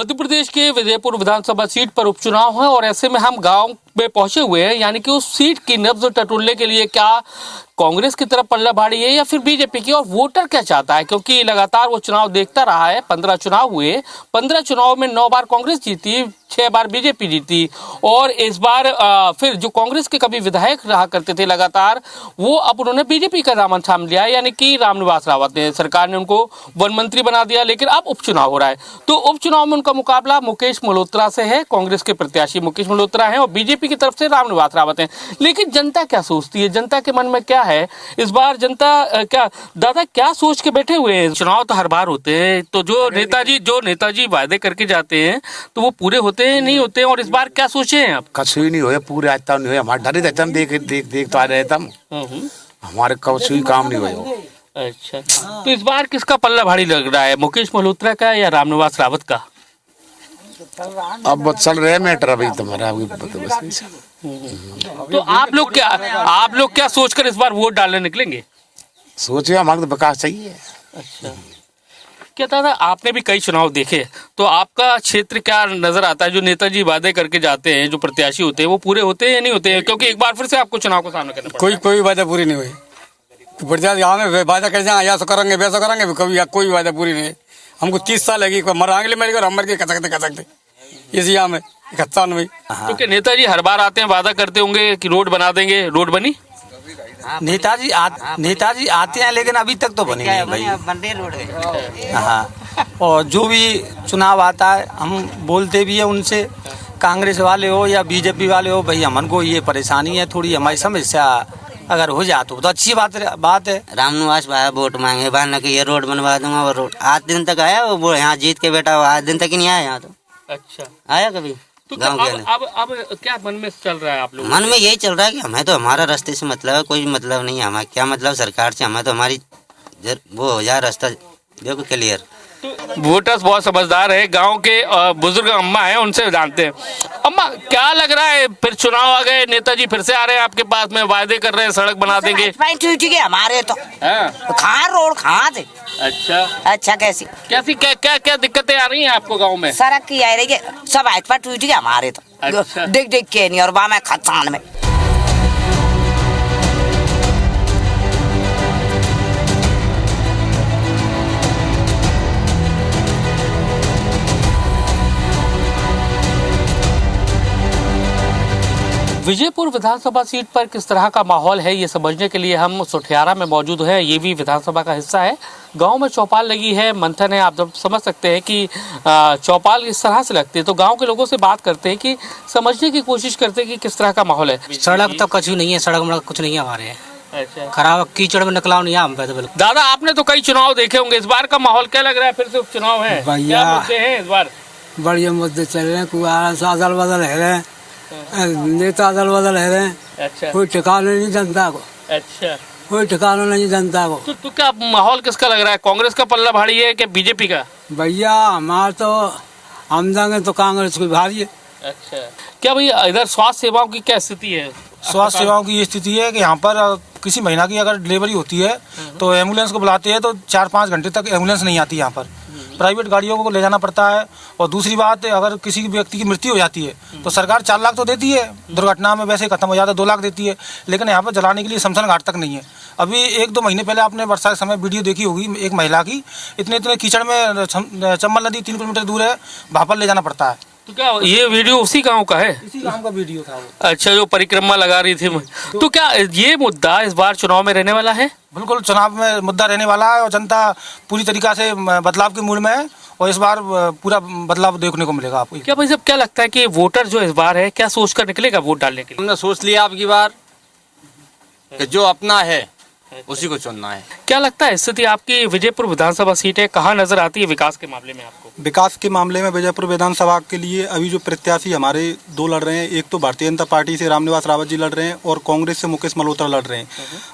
मध्य प्रदेश के विजयपुर विधानसभा सीट पर उपचुनाव है और ऐसे में हम गांव में पहुंचे हुए हैं, यानी कि उस सीट की नब्ज टटोलने के लिए क्या कांग्रेस की तरफ पल्ला भारी है या फिर बीजेपी की, और वोटर क्या चाहता है, क्योंकि लगातार वो चुनाव देखता रहा है। 15 चुनाव हुए, 15 चुनाव में 9 बार कांग्रेस जीती, 6 बार बीजेपी जीती, और इस बार फिर जो कांग्रेस के कभी विधायक रहा करते थे लगातार, वो अब उन्होंने बीजेपी का दामन थाम लिया, यानी कि रामनिवास रावत ने, सरकार ने उनको वन मंत्री बना दिया। लेकिन अब उपचुनाव हो रहा है, तो उपचुनाव में उनका मुकाबला मुकेश मल्होत्रा से है। कांग्रेस के प्रत्याशी मुकेश मल्होत्रा हैं और बीजेपी की तरफ से रामनिवास रावत हैं। लेकिन जनता क्या सोचती है, जनता के मन में क्या है इस बार, जनता क्या दादा क्या सोच के बैठे हुए हैं? चुनाव तो हर बार होते हैं, तो जो नेताजी वायदे करके जाते हैं तो वो पूरे होते हैं नहीं होते हैं, और इस बार क्या सोचे हैं आप? कछु ही नहीं हुए, पूरे आज तक नहीं हुए। हमारे डर रहते, हम देख तो आ रहे थे, हमारे कछु ही काम नहीं हुए। अच्छा, तो इस बार किसका पल्ला भारी लग रहा है, मुकेश मल्होत्रा का या रामनिवास रावत का? अब चल रहे मैटर अभी तुम्हारा। तो आप लोग क्या सोचकर इस बार वोट डालने निकलेंगे? सोचे हमारे तो विकास चाहिए। अच्छा, क्या दादा आपने भी कई चुनाव देखे, तो आपका क्षेत्र क्या नजर आता है? जो नेताजी वादे करके जाते हैं, जो प्रत्याशी होते हैं, वो पूरे होते हैं या नहीं होते हैं? क्योंकि एक बार फिर से आपको चुनाव का सामना करना पड़ता है। कोई वादा पूरी नहीं हुई। वादा कर जाए ऐसा करेंगे वैसा करेंगे, कभी कोई वादा पूरी नहीं। हमको 30 साल लगी, मरांगे मेरे को, हम मर के कसकते इसी यहाँ में 91 में। क्योंकि नेताजी हर बार आते हैं, वादा करते होंगे कि रोड बना देंगे, रोड बनी? नेताजी आते हैं लेकिन अभी तक तो बने नहीं भाई। हाँ, और जो भी चुनाव आता है हम बोलते भी है उनसे, कांग्रेस वाले हो या बीजेपी वाले हो, भाई हमन को ये परेशानी है, थोड़ी हमारी समस्या अगर हो जाए तो अच्छी बात है। रामनिवास भाई वोट मांगे बार कि ये रोड बनवा दूंगा, और रोड 8 दिन तक आया, वो यहाँ जीत के बेटा 8 दिन तक ही नहीं आया यहाँ। तो अच्छा, आया कभी तो गाँव के अंदर? अब क्या मन में चल रहा है आप लोगों? मन में यही चल रहा है कि हमें तो हमारा रास्ते से मतलब है, कोई मतलब नहीं है। हमारा क्या मतलब सरकार से, हमें तो हमारी वो हो जाए रास्ता देखो क्लियर। वोटर्स बहुत समझदार है, गांव के बुजुर्ग अम्मा हैं, उनसे जानते हैं। अम्मा क्या लग रहा है, फिर चुनाव आ गए, नेताजी फिर से आ रहे हैं आपके पास में, वायदे कर रहे हैं सड़क बना देंगे? हमारे तो कहाँ रोड कहाँ थे। अच्छा कैसी क्या दिक्कतें आ रही हैं आपको गांव में? सड़क की आ रही है, सब हाथ पर टूट गया हमारे तो। अच्छा। देख के नहीं, और वहाँ में खत्तान में। विजयपुर विधानसभा सीट पर किस तरह का माहौल है, ये समझने के लिए हम सुठियारा में मौजूद हैं। ये भी विधानसभा का हिस्सा है। गांव में चौपाल लगी है, मंथन है, आप जब समझ सकते हैं कि चौपाल इस तरह से लगती है। तो गांव के लोगों से बात करते हैं, कि समझने की कोशिश करते हैं कि किस तरह का माहौल है। सड़क तो कुछ नहीं है, सड़क में कुछ नहीं है हमारे। अच्छा, खराब कीचड़ में निकलाव नहीं है हम पे तो बिल्कुल। दादा आपने तो कई चुनाव देखे होंगे, इस बार का माहौल क्या लग रहा है? फिर से उपचुनाव है, क्या मुद्दे हैं इस बार? बढ़िया मुद्दे चल रहे हैं, अदल बदल है रहे, नेता अदल बदल है रहे। अच्छा, कोई ठिकाना नहीं जनता को। अच्छा, कोई ठिकाना नहीं जनता को। तो क्या माहौल किसका लग रहा है? कांग्रेस का पल्ला भारी है कि बीजेपी का? भैया हमारा तो हम जाएंगे तो कांग्रेस की भारी है। अच्छा, क्या भैया इधर स्वास्थ्य सेवाओं की क्या स्थिति है? स्वास्थ्य सेवाओं की ये स्थिति है कि यहाँ पर किसी महिला की अगर डिलीवरी होती है तो एम्बुलेंस को बुलाते हैं, तो 4-5 घंटे तक एम्बुलेंस नहीं आती यहाँ पर, प्राइवेट गाड़ियों को ले जाना पड़ता है। और दूसरी बात, अगर किसी व्यक्ति की मृत्यु हो जाती है तो सरकार 4 लाख तो देती है, दुर्घटना में वैसे खत्म हो जाता है 2 लाख देती है, लेकिन यहाँ पर जलाने के लिए शमशान घाट तक नहीं है। अभी 1-2 महीने पहले आपने वर्षा के समय वीडियो देखी होगी, एक महिला की इतने कीचड़ में, चंबल नदी 3 किलोमीटर दूर है, भापल ले जाना पड़ता है। तो क्या ये वीडियो उसी गांव का है? इसी गांव का वीडियो था वो। अच्छा, जो परिक्रमा लगा रही थी। तो क्या ये मुद्दा इस बार चुनाव में रहने वाला है? बिल्कुल चुनाव में मुद्दा रहने वाला है, और जनता पूरी तरीका से बदलाव के मूड में है, और इस बार पूरा बदलाव देखने को मिलेगा आपको। क्या भाई साहब क्या लगता है कि वोटर जो इस बार है, क्या सोच कर निकलेगा वोट डालने के लिए? हमने सोच लिया अब की बार कि जो अपना है उसी को चुनना है। क्या लगता है स्थिति आपकी विजयपुर विधानसभा सीट है, कहाँ नजर आती है विकास के मामले में आपको? विकास के मामले में विजयपुर विधानसभा के लिए अभी जो प्रत्याशी हमारे 2 लड़ रहे हैं, एक तो भारतीय जनता पार्टी से रामनिवास रावत जी लड़ रहे हैं और कांग्रेस से मुकेश मल्होत्रा लड़ रहे हैं।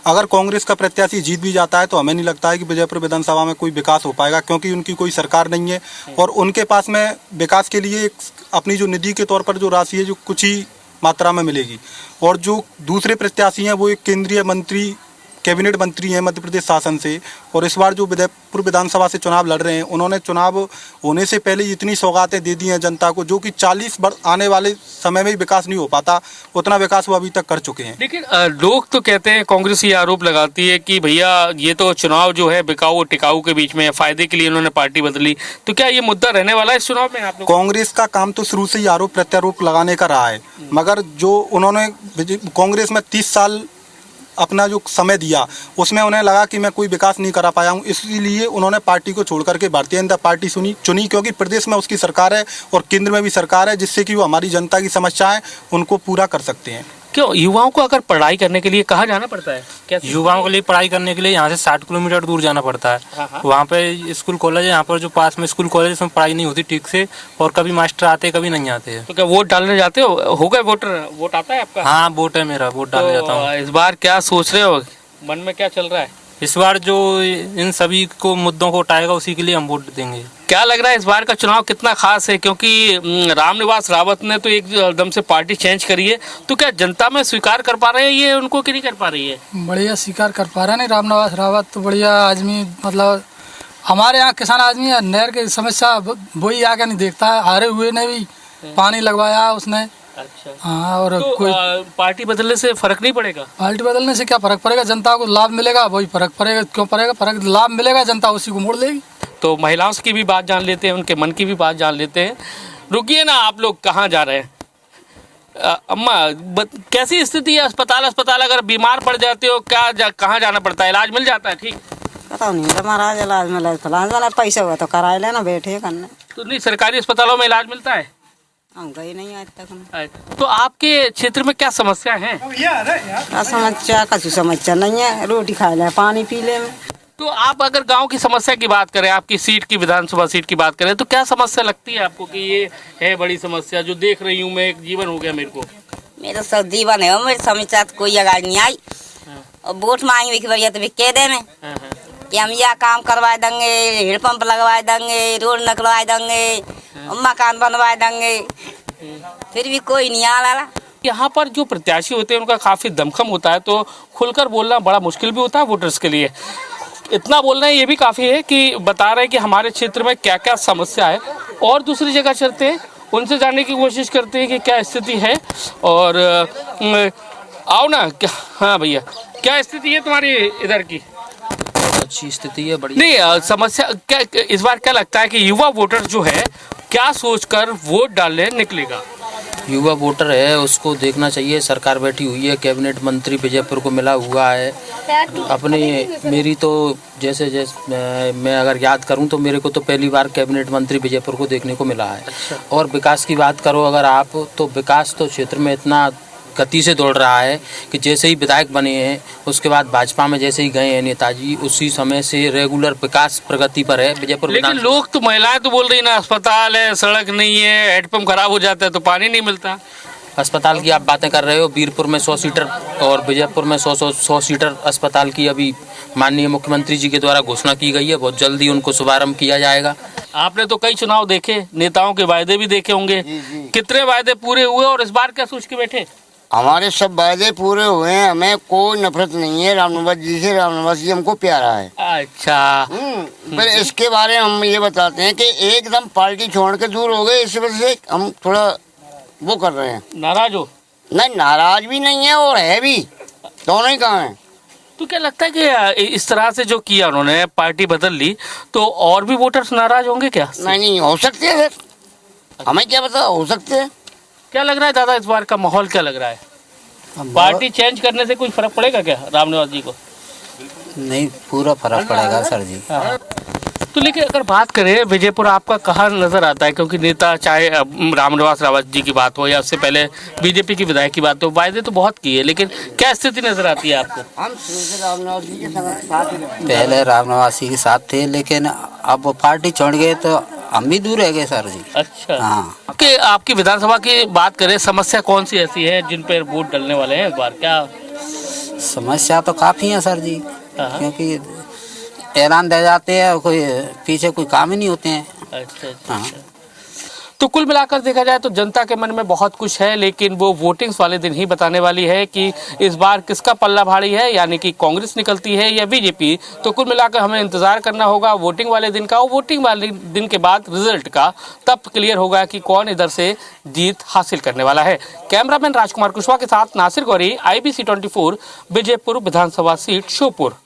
अगर कांग्रेस का प्रत्याशी जीत भी जाता है तो हमें नहीं लगता है कि विजयपुर विधानसभा में कोई विकास हो पाएगा, क्योंकि उनकी कोई सरकार नहीं है, और उनके पास में विकास के लिए अपनी जो निधि के तौर पर जो राशि है जो कुछ ही मात्रा में मिलेगी। और जो दूसरे प्रत्याशी हैं वो एक केंद्रीय मंत्री कैबिनेट मंत्री हैं मध्य प्रदेश शासन से, और इस बार जो पूर्व विधानसभा से चुनाव लड़ रहे हैं, उन्होंने चुनाव होने से पहले इतनी सौगातें दे दी हैं जनता को, जो कि 40 वर्ष आने वाले समय में ही विकास नहीं हो पाता, उतना विकास वो अभी तक कर चुके हैं। लेकिन लोग तो कहते हैं, कांग्रेस ये आरोप लगाती है कि भैया ये तो चुनाव जो है बिकाऊ और टिकाऊ के बीच में है, फायदे के लिए उन्होंने पार्टी बदली, तो क्या ये मुद्दा रहने वाला है इस चुनाव में? आप लोग कांग्रेस का काम तो शुरू से ही आरोप प्रत्यारोप लगाने का रहा है, मगर जो उन्होंने कांग्रेस में 30 साल अपना जो समय दिया, उसमें उन्हें लगा कि मैं कोई विकास नहीं करा पाया हूं, इसलिए उन्होंने पार्टी को छोड़ करके भारतीय जनता पार्टी चुनी, क्योंकि प्रदेश में उसकी सरकार है और केंद्र में भी सरकार है, जिससे कि वो हमारी जनता की समस्याएं उनको पूरा कर सकते हैं। क्यों युवाओं को अगर पढ़ाई करने के लिए कहाँ जाना पड़ता है? कैसे? युवाओं के लिए पढ़ाई करने के लिए यहाँ से 60 किलोमीटर दूर जाना पड़ता है। वहाँ पे स्कूल कॉलेज है, यहाँ पर जो पास में स्कूल कॉलेज, उसमें पढ़ाई नहीं होती ठीक से, और कभी मास्टर आते कभी नहीं आते हैं। तो क्या वोट डालने जाते हो गए वोट आता है आपका? हाँ, वोट है मेरा, वोट डालने जाता हूँ। इस बार क्या सोच रहे हो, मन में क्या चल रहा है? इस बार जो इन सभी को मुद्दों को उठाएगा उसी के लिए हम वोट देंगे। क्या लग रहा है इस बार का चुनाव कितना खास है? क्योंकि रामनिवास रावत ने तो एकदम से पार्टी चेंज करी है, तो क्या जनता में स्वीकार कर पा रहे हैं ये उनको कि नहीं कर पा रही है? बढ़िया स्वीकार कर पा रहे नहीं, रामनिवास रावत तो बढ़िया आदमी, मतलब हमारे यहाँ किसान आदमी है, नहर की समस्या वही आगे नहीं देखता है, हारे हुए ने भी पानी लगवाया उसने। अच्छा। हाँ, और तो कोई पार्टी बदलने से फर्क नहीं पड़ेगा? पार्टी बदलने से क्या फर्क पड़ेगा, जनता को लाभ मिलेगा, वही फर्क पड़ेगा। क्यों पड़ेगा फर्क? लाभ मिलेगा, जनता उसी को मोड़ लेगी। तो महिलाओं की भी बात जान लेते हैं, उनके मन की भी बात जान लेते हैं। रुकिए ना, आप लोग कहाँ जा रहे हैं? अम्मा, कैसी स्थिति है? अस्पताल अगर बीमार पड़ जाते हो कहाँ जाना पड़ता है? इलाज मिल जाता है ठीक? पता नहीं महाराज, इलाज मिला पैसा हुआ तो करा लेना, बैठे करने। तो नहीं, सरकारी अस्पतालों में इलाज मिलता है? हम गए नहीं आज तक। तो आपके क्षेत्र में क्या समस्या है? समस्या कछु समस्या नहीं है, रोटी खा ले, पानी पी ले में। तो आप अगर गांव की समस्या की बात करें, आपकी सीट की, विधानसभा सीट की बात करें, तो क्या समस्या लगती है आपको कि ये है बड़ी समस्या जो देख रही हूँ मैं, एक जीवन हो गया मेरे को? मेरा सब जीवन है, मेरी समस्या तो कोई आवाज नहीं आई, और वोट मांगे कि बढ़िया तो कह देने कि हम यह काम करवा देंगे, हेडपंप लगवा देंगे, रोड निकलवा देंगे, मकान बनवा देंगे, फिर भी कोई नहीं आला। यहाँ पर जो प्रत्याशी होते हैं उनका काफी दमखम होता है, तो खुलकर बोलना बड़ा मुश्किल भी होता है वोटर्स के लिए। इतना बोलना है ये भी काफी है कि बता रहे हैं कि हमारे क्षेत्र में क्या क्या समस्या है, और दूसरी जगह चलते हैं, उनसे जानने की कोशिश करते हैं कि क्या स्थिति है। और आओ ना, क्या? हाँ भैया, क्या स्थिति है तुम्हारी इधर की? अच्छी स्थिति है, बढ़िया। नहीं, समस्या क्या इस बार क्या लगता है कि युवा वोटर जो है क्या सोचकर वोट डालने निकलेगा? युवा वोटर है, उसको देखना चाहिए। सरकार बैठी हुई है, कैबिनेट मंत्री विजयपुर को मिला हुआ है। अपने मेरी तो जैसे मैं अगर याद करूं तो मेरे को तो पहली बार कैबिनेट मंत्री विजयपुर को देखने को मिला है। और विकास की बात करो अगर आप, तो विकास तो क्षेत्र में इतना गति से दौड़ रहा है कि जैसे ही विधायक बने हैं, उसके बाद भाजपा में जैसे ही गए हैं नेताजी, उसी समय से रेगुलर विकास प्रगति पर है विजयपुर। लेकिन लोग तो, महिलाएं तो बोल रही ना, अस्पताल है, सड़क नहीं है, हेडपंप खराब हो जाता है तो पानी नहीं मिलता। अस्पताल की आप बातें कर रहे हो, वीरपुर में 100 सीटर और विजयपुर में 100 सीटर अस्पताल की अभी माननीय मुख्यमंत्री जी के द्वारा घोषणा की गई है। बहुत जल्दी उनको शुभारंभ किया जाएगा। आपने तो कई चुनाव देखे, नेताओं के वायदे भी देखे होंगे, कितने वायदे पूरे हुए और इस बार क्या सोच के बैठे? हमारे सब वायदे पूरे हुए हैं, हमें कोई नफरत नहीं है रामनिवास जी से, रामनिवास जी हमको प्यारा है। अच्छा। पर इसके बारे में हम ये बताते हैं कि एकदम पार्टी छोड़ के दूर हो गए, इस वजह से हम थोड़ा वो कर रहे हैं। नाराज हो? नहीं, नाराज भी नहीं है और है भी, दोनों ही काम है। तो क्या लगता है कि इस तरह से जो किया उन्होंने, पार्टी बदल ली, तो और भी वोटर्स नाराज होंगे क्या? नहीं, हो सकते हैं सर, हमें क्या पता, हो सकते हैं। क्या लग रहा है दादा, इस बार का माहौल क्या लग रहा है? पार्टी चेंज करने से कोई फर्क पड़ेगा क्या रामनिवास जी को? नहीं, पूरा फर्क पड़ेगा सर जी। तो लेकिन अगर बात करें विजयपुर आपका कहाँ नजर आता है, क्योंकि नेता चाहे रामनिवास रावत जी की बात हो या उससे पहले बीजेपी की विधायक की बात हो, वायदे तो बहुत किए, लेकिन क्या स्थिति नजर आती है आपको? हम रामनिवास जी के साथ पहले रामनिवास जी के साथ थे, लेकिन अब वो पार्टी छोड़ गए तो हम भी दूर रह गए सर जी। अच्छा। हाँ। आपकी विधानसभा की बात करें, समस्या कौन सी ऐसी है जिन पर वोट डलने वाले हैं इस बार? क्या समस्या तो काफी है सर जी, क्योंकि ऐलान दे जाते हैं, कोई पीछे कोई काम ही नहीं होते हैं। अच्छा। तो कुल मिलाकर देखा जाए तो जनता के मन में बहुत कुछ है, लेकिन वो वोटिंग्स वाले दिन ही बताने वाली है कि इस बार किसका पल्ला भारी है, यानी कि कांग्रेस निकलती है या बीजेपी। तो कुल मिलाकर हमें इंतजार करना होगा वोटिंग वाले दिन का, और वोटिंग वाले दिन के बाद रिजल्ट का, तब क्लियर होगा कि कौन इधर से जीत हासिल करने वाला है। कैमरामैन राजकुमार कुशवाहा के साथ नासिर गौरी, IBC 24, विजयपुर विधानसभा सीट श्योपुर।